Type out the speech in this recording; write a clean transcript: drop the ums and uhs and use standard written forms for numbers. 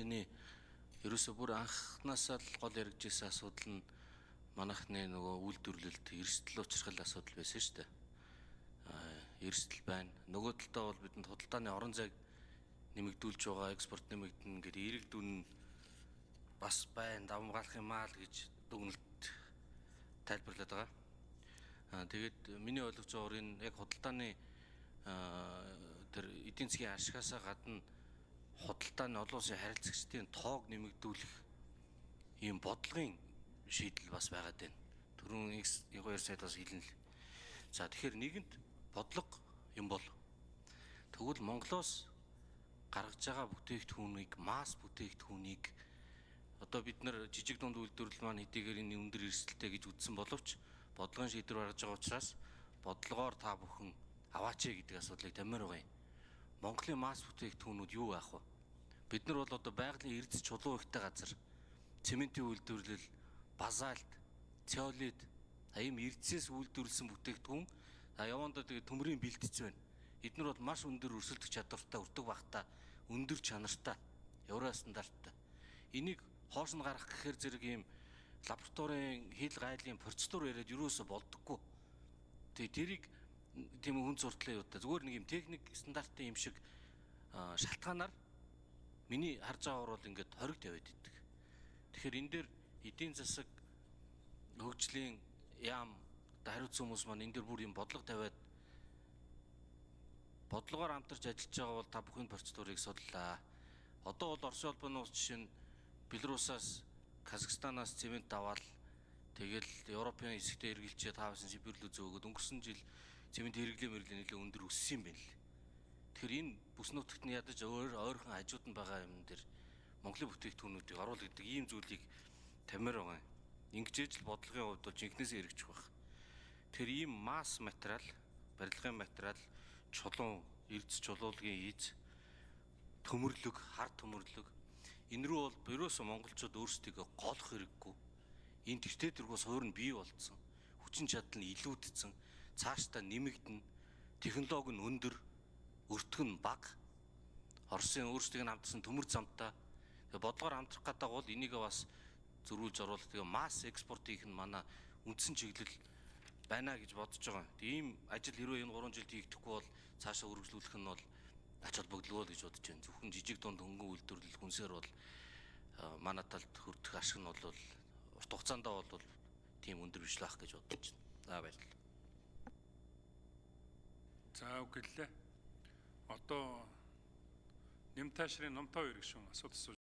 хэмжээний ерөөсөө бүр анхнаасаа л гол яригдчихсэн асуудал нь манайхны нөгөө үйлдвэрлэлд эрсдэл учрах асуудал байсан шүү дээ. Эрсдэл байна. Нөгөө талдаа бол бидэнд худалдааны орон зайг нэмэгдүүлж байгаа, экспорт нэмэгдэнэ гэдэг эерэг дүн бас байна, давмгаалах юм аа л гэж дүгнэлт тайлбарлаад байгаа. Тэгээд миний ойлгож байгаагаар энэ яг худалдааны тэр эдийн засгийн ашигасаа гадна худалдааны олон улсын харилцагчдын тоог нэмэгдүүлэх ийм бодлогын шийдэл бас байгаад байна. Түрүүн Ягуяр сайд бас хэлнэ л. За тэгэхээр нэгэнт бодлого юм бол тэгвэл Монголоос гаргаж байгаа бүтээгдэхүүнийг, масс бүтээгдэхүүнийг одоо бид нар жижиг дунд үйлдвэрлэл маань хэдийгээр энэ өндөр эрсдэлтэй гэж үзсэн боловч бодлогын шийдвэр гаргаж байгаа учраас бодлогоор та бүхэн аваач гэдэг асуудлыг тамир байгаа юм. Монголын масс бүтээгдэхүүнүүд юу аах вэ? Бид нар бол одоо байгалийн эрдэс чулуу ихтэй газар, цементийн үйлдвэрлэл, базальт, цеолит, ийм эрдсээс үйлдвэрлэсэн бүтээгдэхүүн явандаа тэгээ төмрийн бэлтгэж байна. Эднэр бол маш өндөр өрсөлдөх чадвартай, өртөг багтаа, өндөр чанартай, евро стандарттай. Энийг хоош нь гаргах гэхээр зэрэг ийм лабораторийн хил гайлын процедур яриад юусоо болдоггүй. Тэгээ тэрийг тийм хүн суртлаа юу та зүгээр нэг юм техник стандартын юм шиг шалтгаанаар миний харж байгаагаар бол ингээд хоригд яваад иддэг. Тэгэхээр энэ дээр эдийн засаг хөгжлийн яам хариуцсан хүмүүс маань энэ дээр бүр юм бодлого тавиад бодлогоор хамтарч ажиллаж байгаа бол та бүхэн процедурыг судлаа. Одоо бол Оросын улбаны улс жишээ нь Белорусаас, Казахстанаас цемент аваад тэгэл Европын хэсэгтээ эргэлжээд таавсан Сибирлүү зөөгөөд өнгөрсөн жил цемент хэрэглээ мэргэлийн нэлээд өндөр өссөн юм байна л. Тэгэхээр энэ бүс нутагт нь ядаж ойрхон хажууд нь байгаа юм дээр Монголын бүтээгдэхүүнүүдийг оруул гэдэг ийм зүйлийг тамир байгаа юм. Ингэжээж л бодлогын хувьд бол жинхнээсээ хэрэгжих байх. Тэгэхээр ийм масс материал, барилгын материал, чулуун, эрдэс чулуулгын ийз, төмөрлөг, хар төмөрлөг энэ рүү бол ерөөсөө монголчууд өөрсдийгөө голох хэрэггүй. Энэ тэртээ тэргүүс хуур нь бий болцсон. Хүчин чадал нь илүүдсэн. Цаашдаа нэмэгдэнэ. Технологи нь өндөр, өртөг нь бага. Оросын өөрсдийг нь хамтсан төмөр замтай. Тэгээ бодлогоор хамтрах гэдэг бол энийгээ бас зөрүүлж оруулах. Тэгээ масс экспорт хийх нь манай үндсэн чиглэл байна гэж бодож байгаа. Тийм ажил хэрвээ энэ 3 жилд хийгдэхгүй бол цаашаа үргэлжлүүлэх нь бол ач холбогдолгүй гэж бодож байна. Зөвхөн жижиг дунд хөнгөн үйлдвэрлэл хүнсээр бол манай талд хүрдэх ашиг нь бол урт хугацаанд бол тийм өндөр биш л ах гэж бодож байна. За баярлалаа. За үгэлээ. Одоо Нэмтаашрын Номтой хоёр гишүүн асуулт асууж